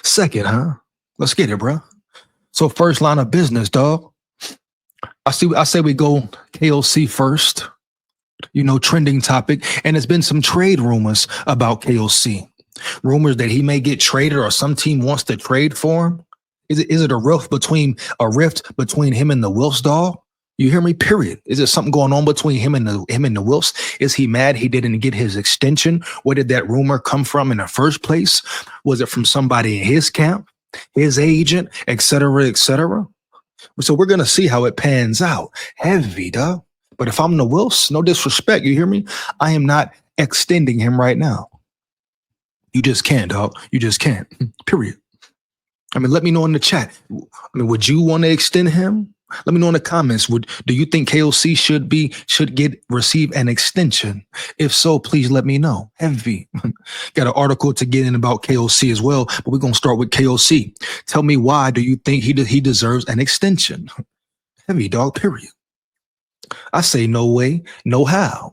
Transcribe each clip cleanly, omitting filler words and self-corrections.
second, huh? Let's get it, bro. So first line of business, dog. I say we go KOC first. Trending topic, and there's been some trade rumors about KOC. Rumors that he may get traded or some team wants to trade for him. Is it a rift between him and the WILFS, dog? You hear me? Period. Is there something going on between him and the WILFS? Is he mad he didn't get his extension? Where did that rumor come from in the first place? Was it from somebody in his camp, his agent, et cetera, et cetera? So we're gonna see how it pans out. Heavy, dog. But if I'm the WILFS, no disrespect, you hear me? I am not extending him right now. You just can't, dog. You just can't. Period. Let me know in the chat. Would you want to extend him? Let me know in the comments. Do you think KOC should receive an extension? If so, please let me know. Heavy. Got an article to get in about KOC as well, but we're gonna start with KOC. Tell me, why do you think he deserves an extension? Heavy, dog. Period. I say no way, no how.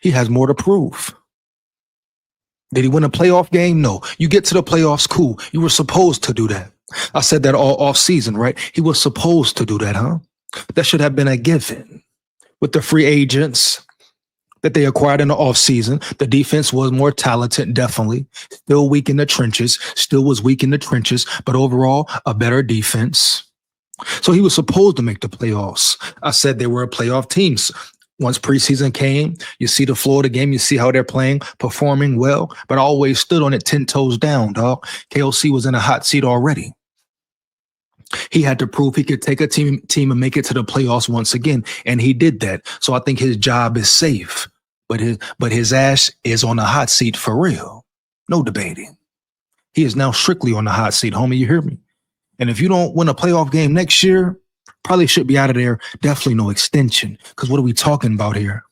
He has more to prove. Did he win a playoff game? No. You get to the playoffs, cool. You were supposed to do that. I said that all off season, right? He was supposed to do that, huh? That should have been a given. With the free agents that they acquired in the off season, the defense was more talented, definitely. Still weak in the trenches, but overall, a better defense. So he was supposed to make the playoffs. I said they were a playoff team. Once preseason came, you see the floor of the game, you see how they're playing, performing well, but I always stood on it 10 toes down, dog. KOC was in a hot seat already. He had to prove he could take a team and make it to the playoffs once again, and he did that. So I think his job is safe, but his ass is on the hot seat for real. No debating. He is now strictly on the hot seat, homie. You hear me? And if you don't win a playoff game next year, probably should be out of there. Definitely no extension. Because what are we talking about here?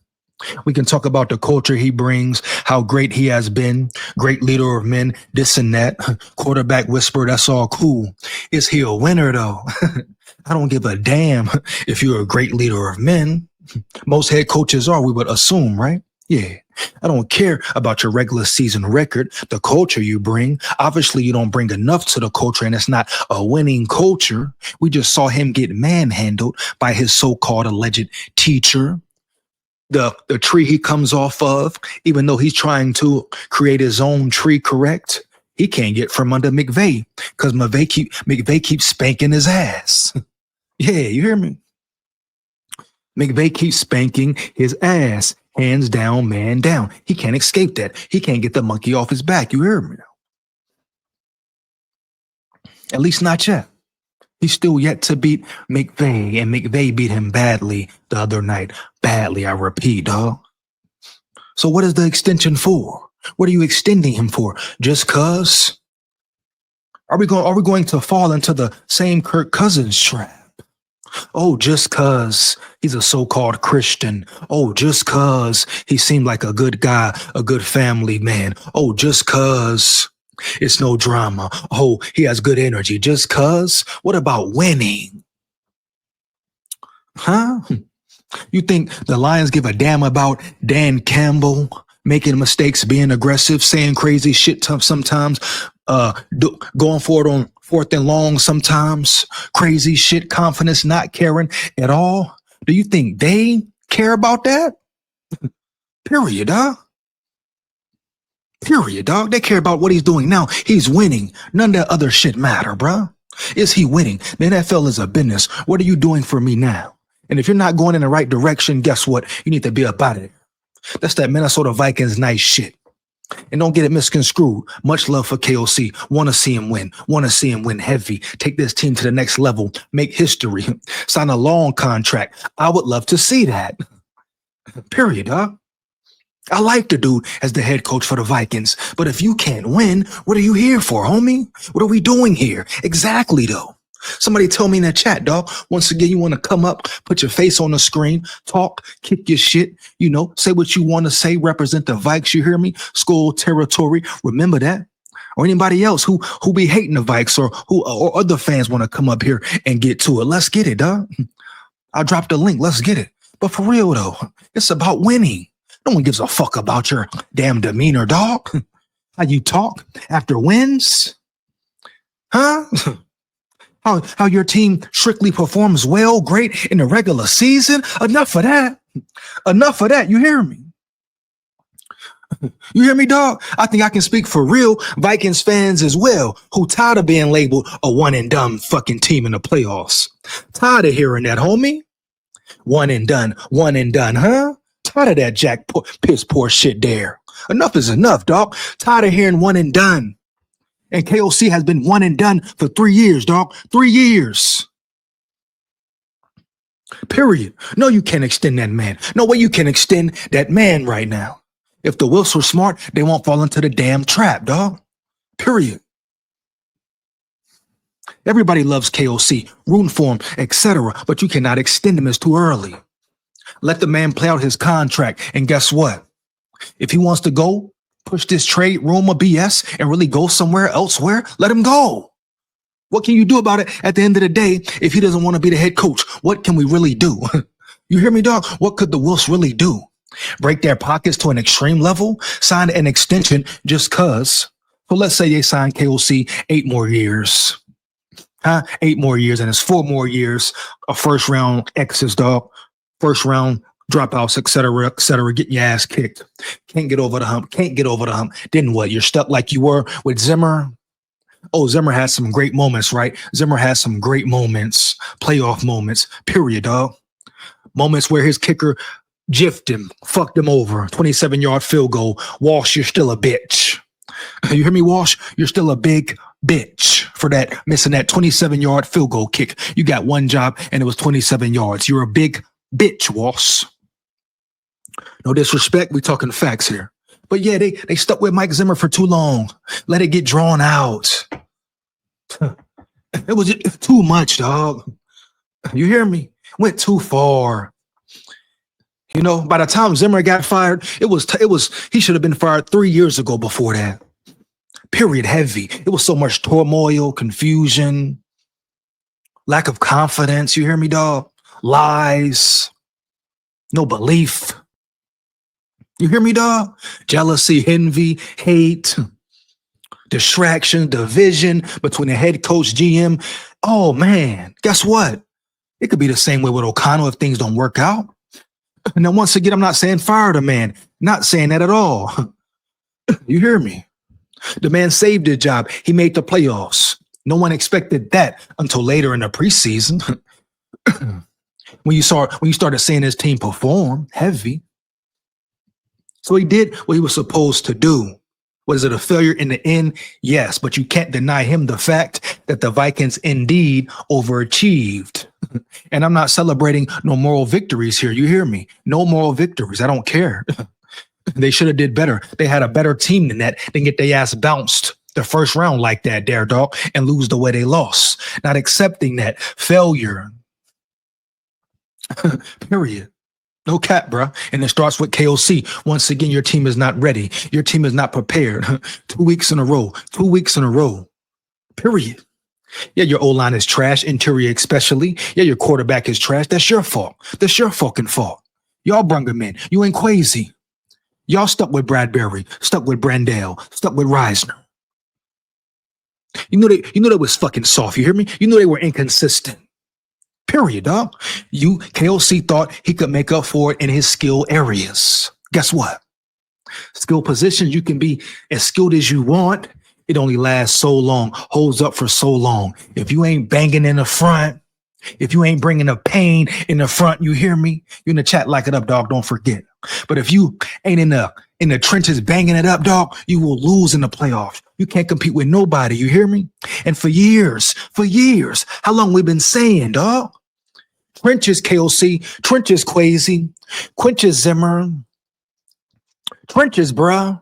We can talk about the culture he brings, how great he has been, great leader of men, this and that, quarterback whisperer, that's all cool. Is he a winner, though? I don't give a damn if you're a great leader of men. Most head coaches are, we would assume, right? Yeah. I don't care about your regular season record, the culture you bring. Obviously, you don't bring enough to the culture, and it's not a winning culture. We just saw him get manhandled by his so-called alleged teacher. The tree he comes off of, even though he's trying to create his own tree, correct? He can't get from under McVay because McVay keeps spanking his ass. Yeah, you hear me? McVay keeps spanking his ass. Hands down, man down. He can't escape that. He can't get the monkey off his back. You hear me now? At least not yet. He's still yet to beat McVay, and McVay beat him badly the other night. Badly, I repeat, dog. So what is the extension for? What are you extending him for? Just cause? Are we going to fall into the same Kirk Cousins trap? Oh, just cause he's a so-called Christian. Oh, just cause he seemed like a good guy, a good family man. Oh, just cause it's no drama. Oh, he has good energy. Just cause? What about winning? Huh? You think the Lions give a damn about Dan Campbell making mistakes, being aggressive, saying crazy shit sometimes, going for it on 4th and long sometimes, crazy shit, confidence, not caring at all? Do you think they care about that? Period, dog. Period, dog. They care about what he's doing now. He's winning. None of that other shit matter, bruh. Is he winning? The NFL is a business. What are you doing for me now? And if you're not going in the right direction, guess what? You need to be about it. That's that Minnesota Vikings nice shit. And don't get it misconstrued. Much love for KOC. Want to see him win. Want to see him win heavy. Take this team to the next level. Make history. Sign a long contract. I would love to see that. Period, dog. I like the dude as the head coach for the Vikings. But if you can't win, what are you here for, homie? What are we doing here? Exactly, though. Somebody tell me in the chat, dog. Once again, you want to come up, put your face on the screen, talk, kick your shit, say what you want to say, represent the Vikes, you hear me? SKOL territory. Remember that. Or anybody else who be hating the Vikes or other fans want to come up here and get to it. Let's get it, dog. I'll drop the link. Let's get it. But for real, though, it's about winning. No one gives a fuck about your damn demeanor, dog. How you talk after wins. Huh? How your team strictly performs well, great in the regular season? Enough of that. Enough of that. You hear me? You hear me, dog? I think I can speak for real Vikings fans as well, who tired of being labeled a one and done fucking team in the playoffs. Tired of hearing that, homie. One and done, huh? Tired of that piss poor shit there. Enough is enough, dog. Tired of hearing one and done. And KOC has been one and done for 3 years, dog. 3 years. Period. No, you can't extend that man. No way you can extend that man right now. If the WILFS were smart, they won't fall into the damn trap, dog. Period. Everybody loves KOC, rooting for him, etc. But you cannot extend him. It's too early. Let the man play out his contract. And guess what? If he wants to go, push this trade rumor BS and really go somewhere elsewhere, let him go. What can you do about it at the end of the day if he doesn't want to be the head coach? What can we really do? You hear me, dog? What could the WILFS really do? Break their pockets to an extreme level? Sign an extension just cause? So let's say they sign KOC 8 more years. 8 more years, and it's 4 more years of first round exits, dog. First round dropouts, etc., getting your ass kicked. Can't get over the hump. Then what? You're stuck like you were with Zimmer. Oh, Zimmer has some great moments, right? Zimmer has some great moments, playoff moments, period, dog. Moments where his kicker jiffed him, fucked him over, 27-yard field goal. Walsh, you're still a bitch. You hear me, Walsh? You're still a big bitch for that, missing that 27-yard field goal kick. You got one job, and it was 27 yards. You're a big bitch, Walsh. No disrespect, we talking facts here. But yeah, they stuck with Mike Zimmer for too long. Let it get drawn out. It was too much, dog. You hear me? Went too far. You know, by the time Zimmer got fired, he should have been fired 3 years ago before that. Period. Heavy. It was so much turmoil, confusion, lack of confidence. You hear me, dog? Lies. No belief. You hear me, dog? Jealousy, envy, hate, distraction, division between the head coach, GM. Oh, man, guess what? It could be the same way with O'Connell if things don't work out. And then once again, I'm not saying fire the man. Not saying that at all. You hear me? The man saved his job. He made the playoffs. No one expected that until later in the preseason. When you started seeing his team perform heavy. So he did what he was supposed to do. Was it a failure in the end? Yes, but you can't deny him the fact that the Vikings indeed overachieved. And I'm not celebrating no moral victories here. You hear me? No moral victories. I don't care. They should have did better. They had a better team than that. Then get their ass bounced the first round like that, there, dog, and lose the way they lost. Not accepting that failure. Period. No cap, bruh. And it starts with KOC. Once again, your team is not ready. Your team is not prepared. 2 weeks in a row. 2 weeks in a row. Period. Yeah, your O-line is trash, interior especially. Yeah, your quarterback is trash. That's your fault. That's your fucking fault. Y'all brung him in. You ain't crazy. Y'all stuck with Bradbury, stuck with Brandell, stuck with Reisner. You know they was fucking soft. You hear me? You know they were inconsistent. Period, dog. KOC thought he could make up for it in his skill areas. Guess what? Skill positions, you can be as skilled as you want. It only lasts so long, holds up for so long. If you ain't banging in the front, if you ain't bringing the pain in the front, you hear me? You in the chat, like it up, dog. Don't forget. But if you ain't in the trenches banging it up, dog, you will lose in the playoffs. You can't compete with nobody. You hear me? And for years, how long we been saying, dog? Trenches KOC, trenches Quasi, trenches Zimmer, trenches, bruh.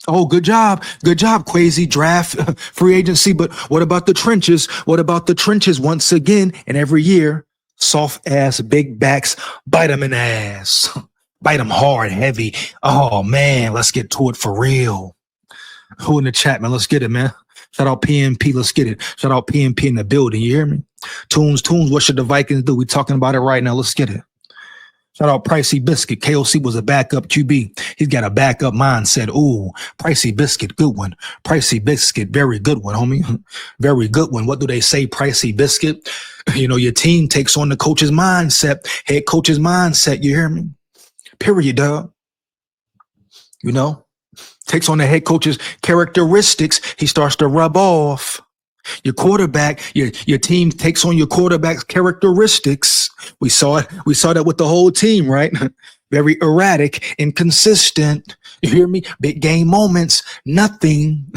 Oh, good job, Quasi. Draft, free agency. But what about the trenches? What about the trenches once again? And every year, soft ass, big backs, bite them in the ass. Bite them hard, heavy. Oh, man, let's get to it for real. Who in the chat, man? Let's get it, man. Shout out PNP. Let's get it. Shout out PNP in the building. You hear me? Tunes, what should the Vikings do? We talking about it right now. Let's get it. Shout out Pricey Biscuit. KOC was a backup QB. He's got a backup mindset. Ooh, Pricey Biscuit, good one. Pricey Biscuit, very good one, homie. Very good one. What do they say, Pricey Biscuit? You know, your team takes on the coach's mindset, head coach's mindset. You hear me? Period, dog. You know, takes on the head coach's characteristics. He starts to rub off. Your quarterback, your team takes on your quarterback's characteristics. We saw it. We saw that with the whole team, right? Very erratic, inconsistent. You hear me? Big game moments, nothing.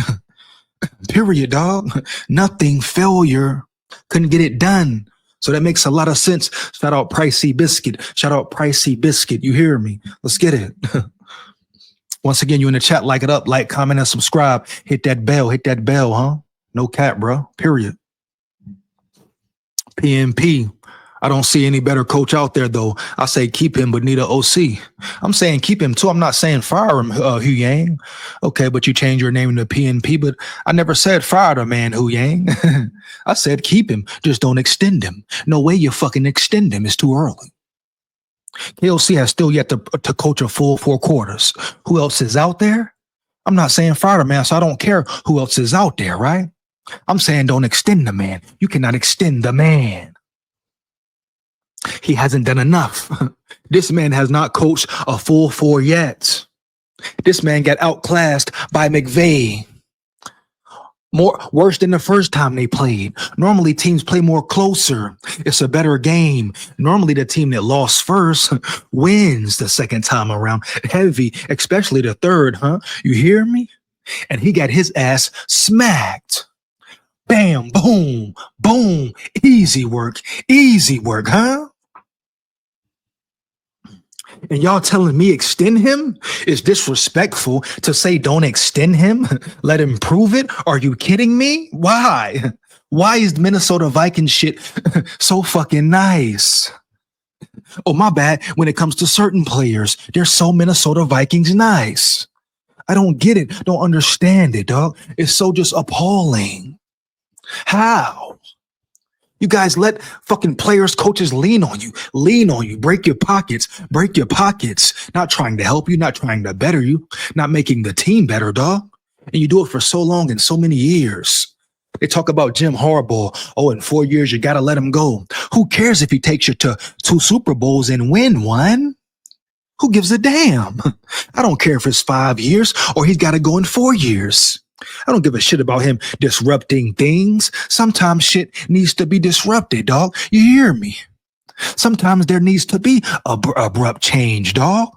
Period, dog. Nothing. Failure. Couldn't get it done. So that makes a lot of sense. Shout out Pricey Biscuit. Shout out Pricey Biscuit. You hear me? Let's get it. Once again, you in the chat, like it up, like, comment, and subscribe. Hit that bell, huh? No cap, bro. Period. PNP. I don't see any better coach out there, though. I say keep him, but need an OC. I'm saying keep him, too. I'm not saying fire him, Hu Yang. Okay, but you change your name to PNP, but I never said fire the man, Hu Yang. I said keep him. Just don't extend him. No way you fucking extend him. It's too early. KOC has still yet to coach a full 4 quarters. Who else is out there? I'm not saying fire the man, so I don't care who else is out there, right? I'm saying don't extend the man. You cannot extend the man. He hasn't done enough. This man has not coached a full 4 yet. This man got outclassed by McVay. Worse than the first time they played. Normally teams play more closer. It's a better game. Normally the team that lost first wins the second time around. Heavy, especially the third, huh? You hear me? And he got his ass smacked. Bam, boom, boom. Easy work, huh? And y'all telling me extend him is disrespectful to say don't extend him? Let him prove it? Are you kidding me? Why? Why is Minnesota Vikings shit so fucking nice? Oh, my bad. When it comes to certain players, they're so Minnesota Vikings nice. I don't get it. Don't understand it, dog. It's so just appalling. How? You guys let fucking players, coaches lean on you, break your pockets, not trying to help you, not trying to better you, not making the team better, dog. And you do it for so long and so many years. They talk about Jim Harbaugh. Oh, in 4 years, you got to let him go. Who cares if he takes you to 2 Super Bowls and win one? Who gives a damn? I don't care if it's 5 years or he's got to go in 4 years. I don't give a shit about him disrupting things. Sometimes shit needs to be disrupted, dog. You hear me? Sometimes there needs to be abrupt change, dog.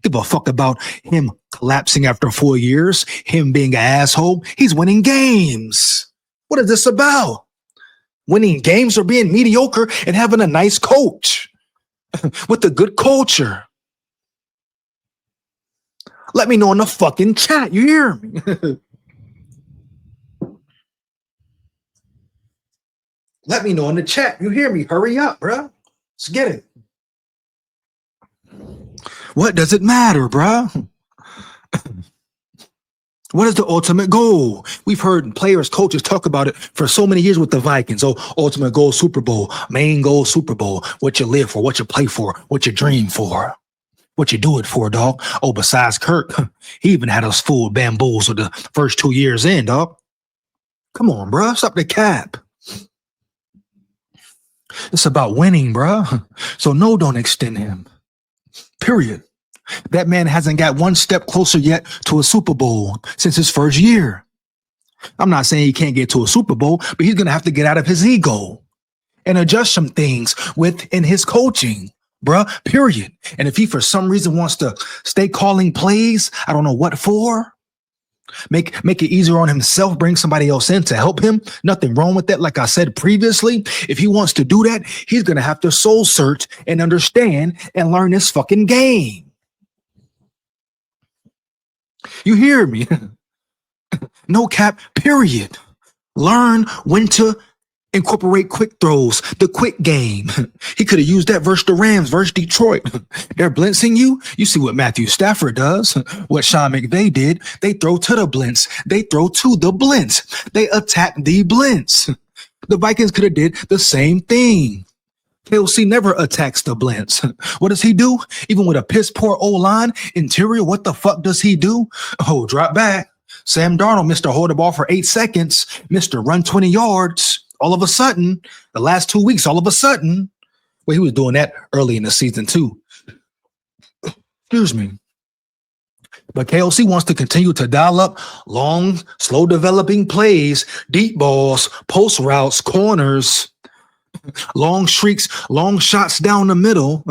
Give a fuck about him collapsing after 4 years, him being an asshole. He's winning games. What is this about? Winning games or being mediocre and having a nice coach with a good culture? Let me know in the fucking chat. You hear me? Let me know in the chat. You hear me? Hurry up, bro. Let's get it. What does it matter, bro? What is the ultimate goal? We've heard players, coaches talk about it for so many years with the Vikings. Oh, ultimate goal, Super Bowl. Main goal, Super Bowl. What you live for, what you play for, what you dream for. What you do it for, dog? Oh, besides Kirk, he even had us fooled bamboozled the first 2 years in, dog. Come on, bro. Stop the cap. It's about winning, bro. So no, don't extend him. Period. That man hasn't got one step closer yet to a Super Bowl since his first year. I'm not saying he can't get to a Super Bowl, but he's going to have to get out of his ego and adjust some things within his coaching, bruh, period. And if he for some reason wants to stay calling plays, I don't know what for, make it easier on himself, bring somebody else in to help him. Nothing wrong with that. Like I said previously, if he wants to do that, he's going to have to soul search and understand and learn this fucking game. You hear me? No cap, period. Learn when to incorporate quick throws, the quick game. He could have used that versus the Rams, versus Detroit. They're blitzing you. You see what Matthew Stafford does, what Sean McVay did. They throw to the blitz. They throw to the blitz. They attack the blitz. The Vikings could have did the same thing. KOC never attacks the blitz. What does he do? Even with a piss poor O-line interior, what the fuck does he do? Oh, drop back. Sam Darnold, Mr. Hold the ball for 8 seconds, Mr. Run 20 yards. All of a sudden, the last 2 weeks, all of a sudden, well, he was doing that early in the season too. Excuse me. But KOC wants to continue to dial up long, slow developing plays, deep balls, post routes, corners, long streaks, long shots down the middle,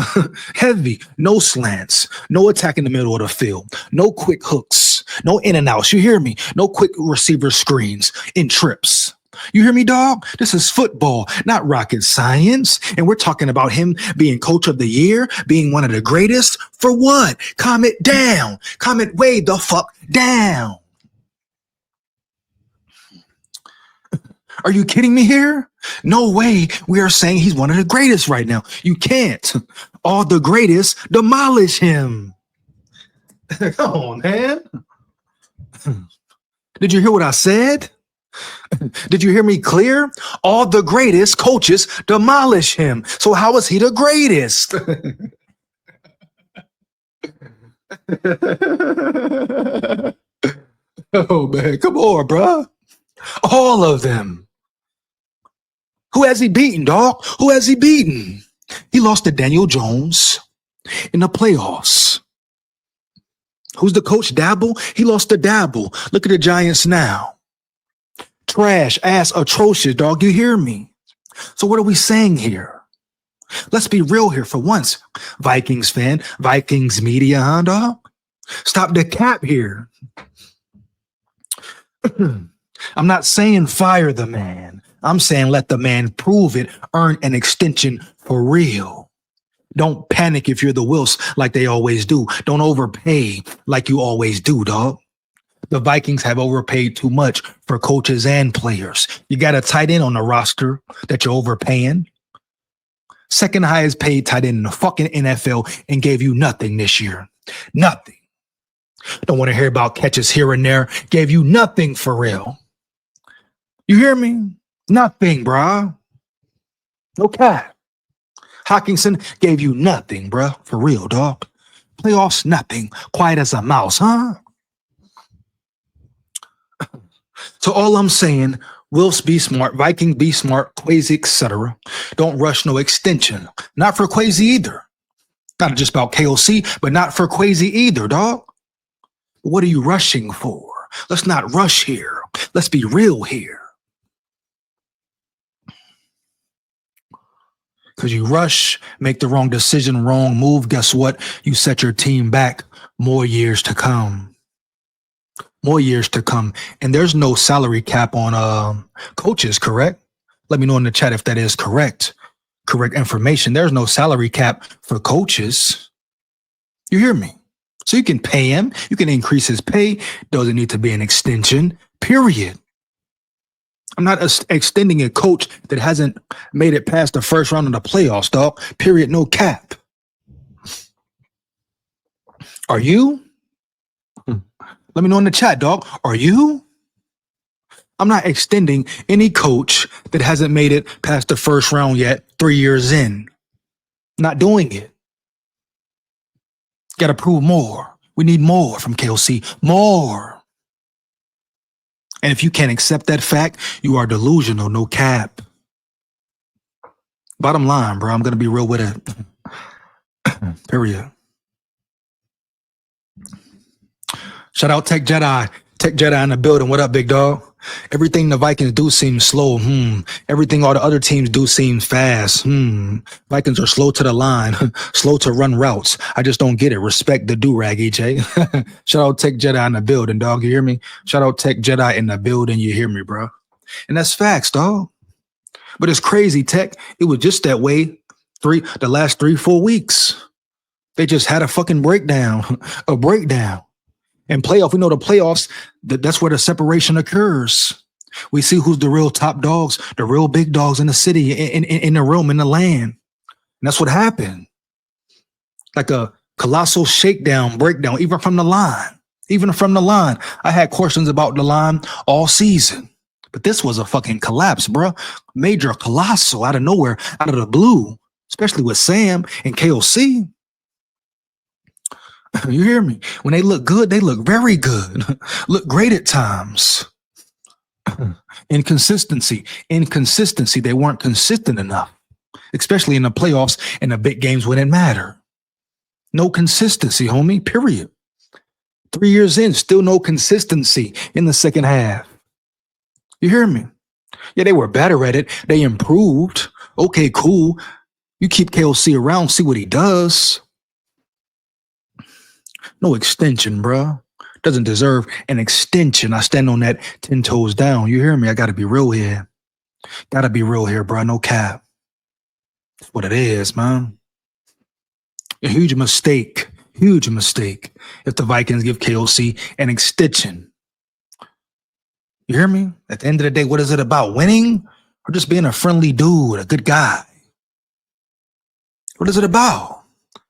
heavy, no slants, no attack in the middle of the field, no quick hooks, no in and outs. You hear me? No quick receiver screens in trips. You hear me, dog? This is football, not rocket science. And we're talking about him being coach of the year, being one of the greatest. For what? Calm it down. Calm it way the fuck down. Are you kidding me here? No way we are saying he's one of the greatest right now. You can't. All the greatest demolish him. Come on, man. Did you hear what I said? Did you hear me clear? All the greatest coaches demolish him. So how is he the greatest? Oh, man. Come on, bro. All of them. Who has he beaten, dog? Who has he beaten? He lost to Daniel Jones in the playoffs. Who's the coach? Dabble? He lost to Dabble. Look at the Giants now. Trash, ass, atrocious, dog. You hear me? So what are we saying here? Let's be real here for once. Vikings fan, Vikings media, huh, dog? Stop the cap here. I'm not saying fire the man. I'm saying let the man prove it, earn an extension for real. Don't panic if you're the WILFS like they always do. Don't overpay like you always do, dog. The Vikings have overpaid too much for coaches and players. You got a tight end on the roster that you're overpaying. Second highest paid tight end in the fucking NFL and gave you nothing this year. Nothing. Don't want to hear about catches here and there. Gave you nothing for real. You hear me? Nothing, bruh. Okay. Hawkinson gave you nothing, bruh. For real, dog. Playoffs, nothing. Quiet as a mouse, huh? So all I'm saying, WILFS be smart, Vikings be smart, Quasi, etc. Don't rush no extension. Not for Quasi either. Not just about KOC, but not for Quasi either, dog. What are you rushing for? Let's not rush here. Let's be real here. Because you rush, make the wrong decision, wrong move, guess what? You set your team back more years to come. More years to come. And there's no salary cap on coaches, correct? Let me know in the chat if that is correct. Correct information. There's no salary cap for coaches. You hear me? So you can pay him. You can increase his pay. Doesn't need to be an extension, period. I'm not extending a coach that hasn't made it past the first round of the playoffs, dog. Period. No cap. Are you? Let me know in the chat, dog. Are you? I'm not extending any coach that hasn't made it past the first round yet, 3 years in. Not doing it. Got to prove more. We need more from KOC. More. And if you can't accept that fact, you are delusional, no cap. Bottom line, bro, I'm going to be real with it. Period. Shout out Tech Jedi. Tech Jedi in the building. What up, big dog? Everything the Vikings do seems slow. Everything all the other teams do seems fast. Vikings are slow to the line, slow to run routes. I just don't get it. Respect the do-rag, EJ. Shout out Tech Jedi in the building, dog. You hear me? Shout out Tech Jedi in the building. You hear me, bro? And that's facts, dog. But it's crazy, Tech. It was just that way the last 3-4 weeks. They just had a fucking breakdown, a breakdown. And playoff, we know the playoffs, that's where the separation occurs. We see who's the real top dogs, the real big dogs in the city, in the room, in the land. And that's what happened. Like a colossal shakedown, breakdown, even from the line. Even from the line. I had questions about the line all season. But this was a fucking collapse, bro. Major colossal out of nowhere, out of the blue. especially with Sam and KOC. You hear me? When they look good, they look very good. Look great at times. Inconsistency. They weren't consistent enough, especially in the playoffs and the big games when it mattered. No consistency, homie, period. 3 years in, still no consistency in the second half. You hear me? Yeah, they were better at it. They improved. Okay, cool. You keep KOC around, see what he does. No extension, bruh. Doesn't deserve an extension. I stand on that 10 toes down. You hear me? I gotta be real here. Gotta be real here, bruh. No cap. That's what it is, man. A huge mistake. Huge mistake if the Vikings give KOC an extension. You hear me? At the end of the day, what is it about? Winning or just being a friendly dude, a good guy? What is it about?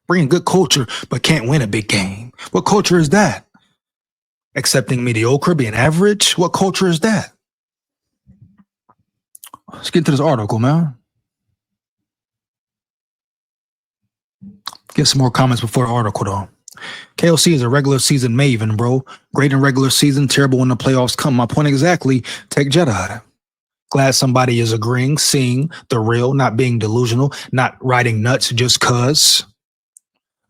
Bringing good culture, but can't win a big game. What culture is that? Accepting mediocre, being average? What culture is that? Let's get into this article, man. Get some more comments before the article, though. KOC is a regular season maven, bro. Great in regular season, terrible when the playoffs come. My point exactly. Take Jedi. Glad somebody is agreeing, seeing the real, not being delusional, not riding nuts just cuz.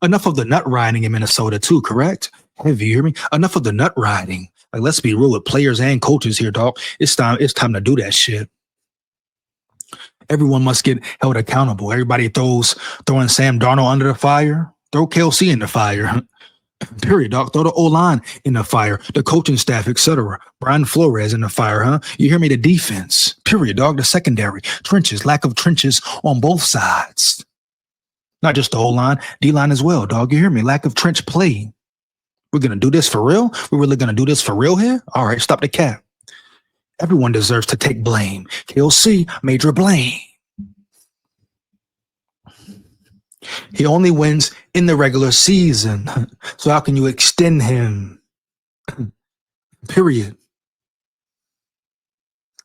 Enough of the nut riding in Minnesota too, correct? Have you hear me? Enough of the nut riding. Like, let's be real with players and coaches here, dog. It's time to do that shit. Everyone must get held accountable. Everybody throwing Sam Darnold under the fire. Throw KOC in the fire. Period, dog. Throw the O-line in the fire. The coaching staff, etc. Brian Flores in the fire, huh? You hear me? The defense. Period, dog. The secondary. Trenches. Lack of trenches on both sides. Not just the O-line. D-line as well, dog. You hear me? Lack of trench play. We're going to do this for real? We're really going to do this for real here? All right, stop the cap. Everyone deserves to take blame. KOC, major blame. He only wins in the regular season. So how can you extend him? Period.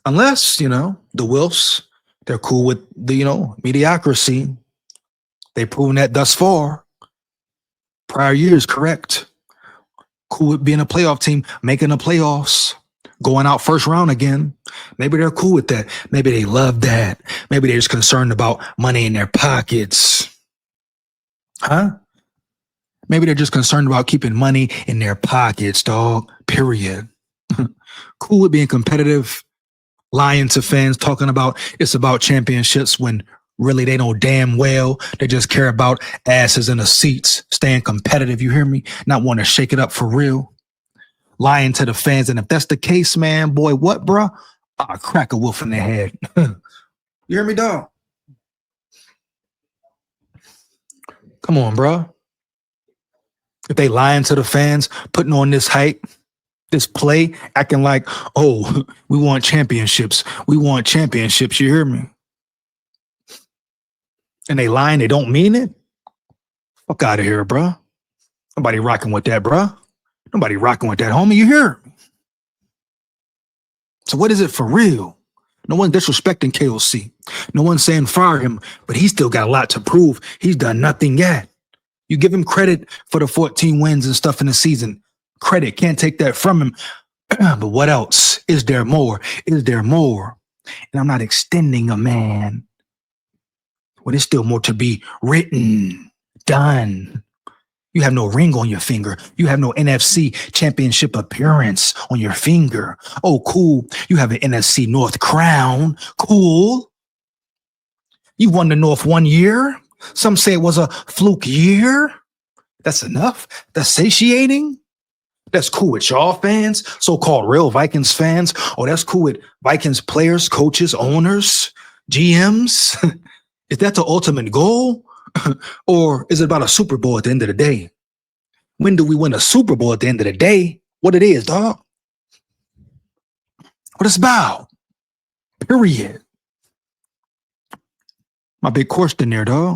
Unless, the WILFS, they're cool with the, mediocrity. They've proven that thus far. Prior years, correct. Cool with being a playoff team, making the playoffs, going out first round again. Maybe they're cool with that. Maybe they love that. Maybe they're just concerned about money in their pockets. Huh? Maybe they're just concerned about keeping money in their pockets, dog. Period. Cool with being competitive, lying to fans, talking about it's about championships when really they know damn well they just care about asses in the seats, staying competitive, you hear me? Not want to shake it up for real. Lying to the fans. And if that's the case, man, boy, what, bro? I'll crack a wolf in the head. You hear me, dog? Come on, bro. If they lying to the fans, putting on this hype, this play, acting like, oh, we want championships. We want championships. You hear me? And they lying, they don't mean it. Fuck out of here, bro. Nobody rocking with that, bro. Nobody rocking with that, homie. You hear me? So what is it for real? No one's disrespecting KOC. No one's saying fire him, but he's still got a lot to prove. He's done nothing yet. You give him credit for the 14 wins and stuff in the season. Credit, can't take that from him. But what else? Is there more? Is there more? And I'm not extending a man. Well, there's still more to be written, done. You have no ring on your finger. You have no NFC championship appearance on your finger. Oh, cool. You have an NFC North crown. Cool. You won the North 1 year. Some say it was a fluke year. That's enough. That's satiating. That's cool with y'all fans, so-called real Vikings fans. Oh, that's cool with Vikings players, coaches, owners, GMs. Is that the ultimate goal? Or is it about a Super Bowl at the end of the day? When do we win a Super Bowl at the end of the day? What it is, dog? What it's about? Period. My big question there, dog.